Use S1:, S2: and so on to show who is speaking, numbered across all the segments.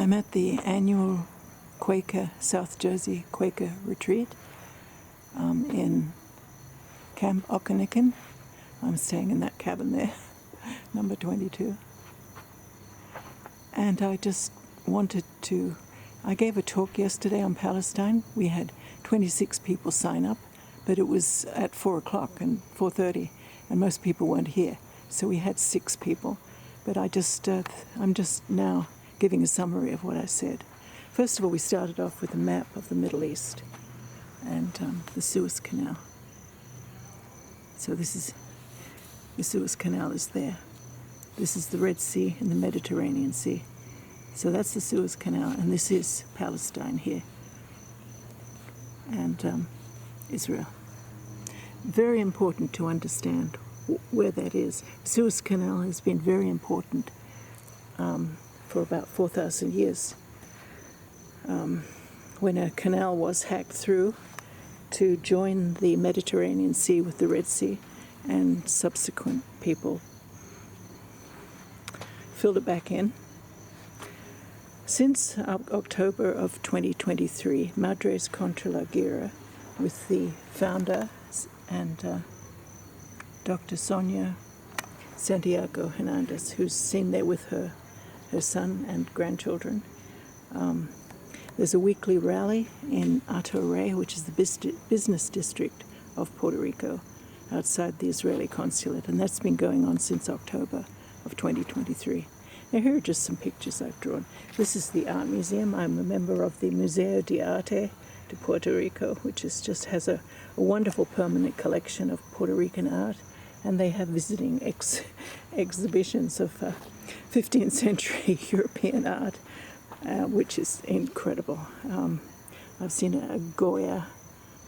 S1: I'm at the annual South Jersey Quaker retreat in Camp Okanagan. I'm staying in that cabin there, number 22. And I just I gave a talk yesterday on Palestine. We had 26 people sign up, but it was at 4 o'clock and 4:30, and most people weren't here. So we had 6 people. But I'm just now giving a summary of what I said. First of all, we started off with a map of the Middle East and the Suez Canal. So this is, the Suez Canal is there. This is the Red Sea and the Mediterranean Sea. So that's the Suez Canal, and this is Palestine here, and Israel. Very important to understand where that is. Suez Canal has been very important for about 4,000 years. When a canal was hacked through to join the Mediterranean Sea with the Red Sea, and subsequent people filled it back in. Since October of 2023, Madres Contra La Guerra, with the founder and Dr. Sonia Santiago Hernandez, who's seen there with her son and grandchildren. There's a weekly rally in Ato Rey, which is the business district of Puerto Rico, outside the Israeli consulate, and that's been going on since October of 2023. Now here are just some pictures I've drawn. This is the art museum. I'm a member of the Museo de Arte de Puerto Rico, which has a wonderful permanent collection of Puerto Rican art, and they have visiting exhibitions of 15th century European art, which is incredible. I've seen a Goya,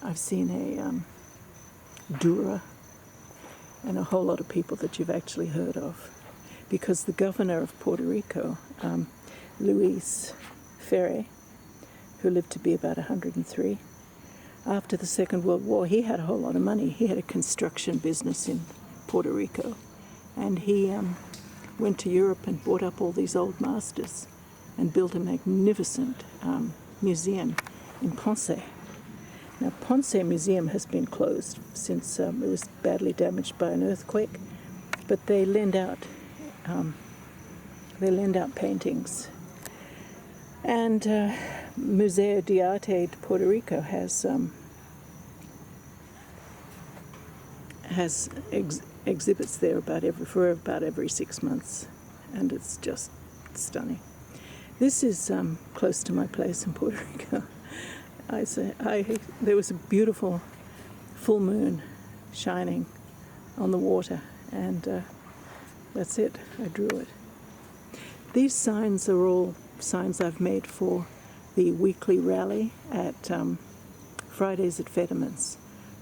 S1: I've seen a Dura, and a whole lot of people that you've actually heard of. Because the governor of Puerto Rico, Luis Ferre, who lived to be about 103, after the Second World War, he had a whole lot of money. He had a construction business in Puerto Rico, and he went to Europe and bought up all these old masters and built a magnificent museum in Ponce. Now, Ponce Museum has been closed since it was badly damaged by an earthquake, but they lend out paintings. And Museo de Arte de Puerto Rico has exhibits there about every 6 months, and it's just stunning. This is close to my place in Puerto Rico. There was a beautiful full moon shining on the water, and that's it. I drew it. These signs are all signs I've made for the weekly rally at Fridays at Fettermans,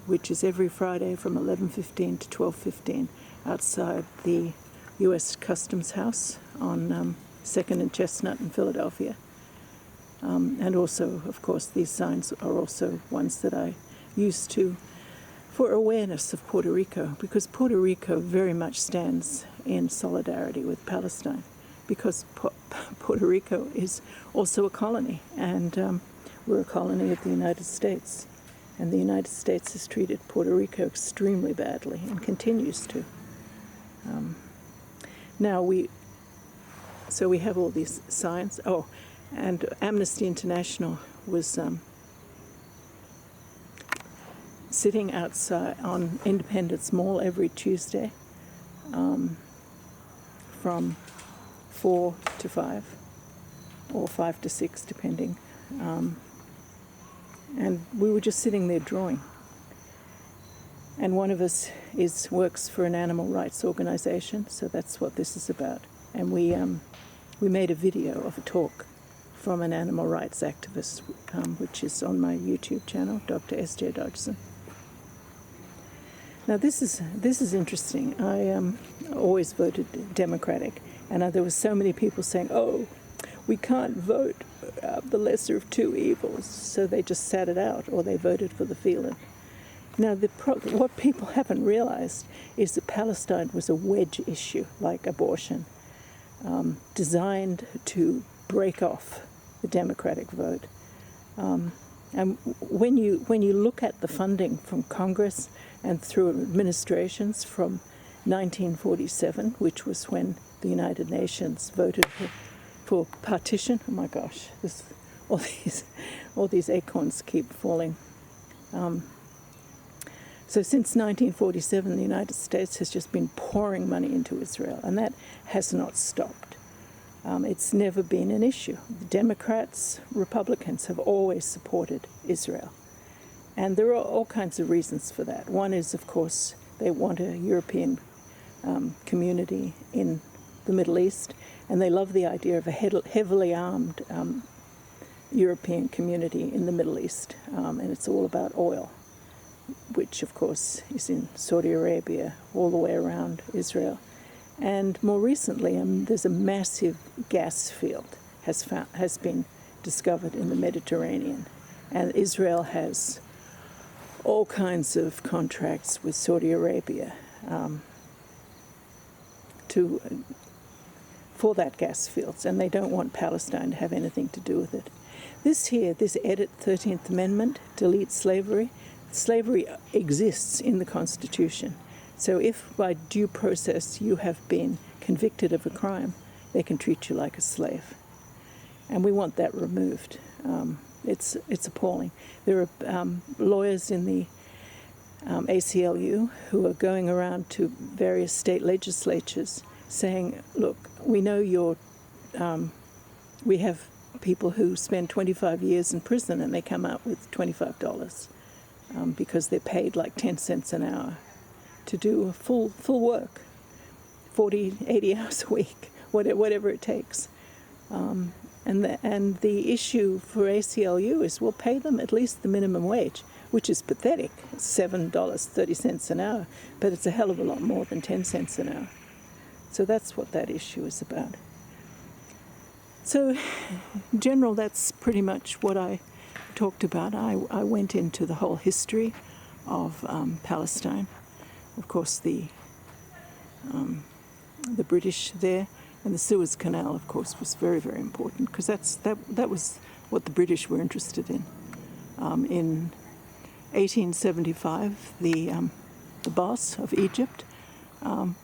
S1: which is every Friday from 11:15 to 12:15 outside the U.S. Customs House on 2nd and Chestnut in Philadelphia. And also, of course, these signs are also ones that I use for awareness of Puerto Rico, because Puerto Rico very much stands in solidarity with Palestine, because Puerto Rico is also a colony, and we're a colony of the United States, and the United States has treated Puerto Rico extremely badly and continues to. So we have all these signs. Oh, and Amnesty International was sitting outside on Independence Mall every Tuesday from 4 to 5 or 5 to 6 depending, and we were just sitting there drawing, and one of us works for an animal rights organization, so that's what this is about. And we made a video of a talk from an animal rights activist, which is on my YouTube channel, Dr. S.J. Dodgson. Now this is interesting. I always voted Democratic, and there were so many people saying, "Oh, we can't vote the lesser of two evils," so they just sat it out, or they voted for the feeling. Now, what people haven't realized is that Palestine was a wedge issue, like abortion, designed to break off the Democratic vote. And when you look at the funding from Congress and through administrations from 1947, which was when the United Nations voted for partition. Oh my gosh, all these acorns keep falling. So since 1947, the United States has just been pouring money into Israel, and that has not stopped. It's never been an issue. The Democrats, Republicans have always supported Israel. And there are all kinds of reasons for that. One is, of course, they want a European community in the Middle East, and they love the idea of a heavily armed European community in the Middle East. And it's all about oil, which, of course, is in Saudi Arabia, all the way around Israel. And more recently, there's a massive gas field has been discovered in the Mediterranean. And Israel has all kinds of contracts with Saudi Arabia for that gas fields, and they don't want Palestine to have anything to do with it. This edit 13th Amendment, delete slavery. Slavery exists in the Constitution. So if by due process you have been convicted of a crime, they can treat you like a slave. And we want that removed. It's appalling. There are lawyers in the ACLU who are going around to various state legislatures saying, look, we know we have people who spend 25 years in prison and they come out with $25 because they're paid like 10 cents an hour to do full work, 40, 80 hours a week, whatever it takes. And the issue for ACLU is we'll pay them at least the minimum wage, which is pathetic. It's $7.30 an hour, but it's a hell of a lot more than 10 cents an hour. So that's what that issue is about. So in general, that's pretty much what I talked about. I went into the whole history of Palestine. Of course, the British there, and the Suez Canal, of course, was very, very important because that was what the British were interested in. In 1875, the boss of Egypt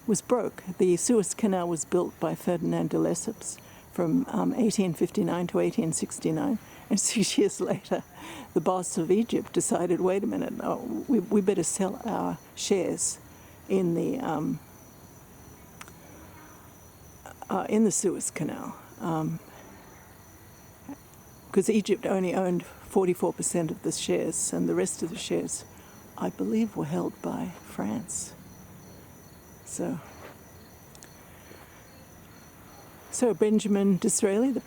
S1: was broke. The Suez Canal was built by Ferdinand de Lesseps from 1859 to 1869. And 6 years later, the boss of Egypt decided, wait a minute, we better sell our shares in the Suez Canal, because Egypt only owned 44% of the shares, and the rest of the shares, I believe, were held by France. So Benjamin Disraeli, the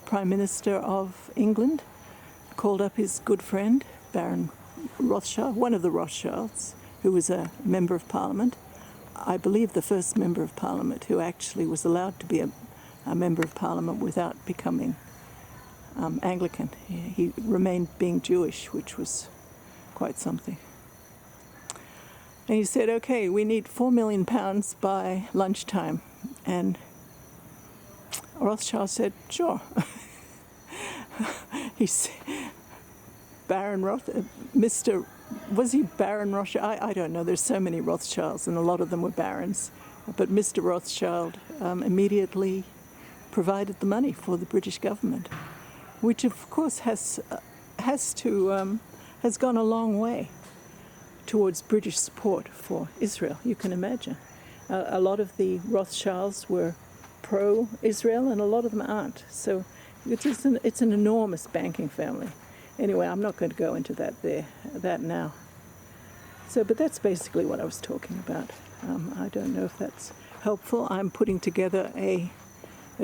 S1: Prime Minister of England, called up his good friend, Baron Rothschild, one of the Rothschilds, who was a member of Parliament. I believe the first member of Parliament who actually was allowed to be a member of Parliament without becoming Anglican. He remained being Jewish, which was quite something. And he said, okay, we need £4 million by lunchtime. And Rothschild said, sure. Was he Baron Rothschild? I don't know. There's so many Rothschilds, and a lot of them were barons. But Mr. Rothschild immediately provided the money for the British government, which of course has gone a long way towards British support for Israel. You can imagine. A lot of the Rothschilds were pro-Israel, and a lot of them aren't. So it's an enormous banking family. Anyway, I'm not going to go into that now. But that's basically what I was talking about. I don't know if that's helpful. I'm putting together a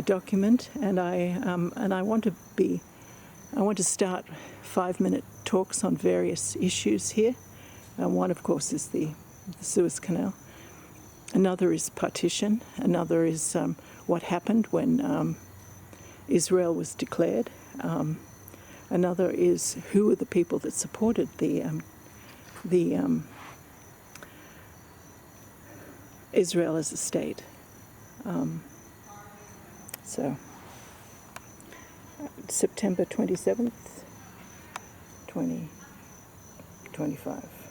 S1: document, and I want to start 5-minute talks on various issues here. One, of course, is the Suez Canal. Another is partition. Another is what happened when Israel was declared. Another is who are the people that supported the Israel as a state. September 27th, 2025.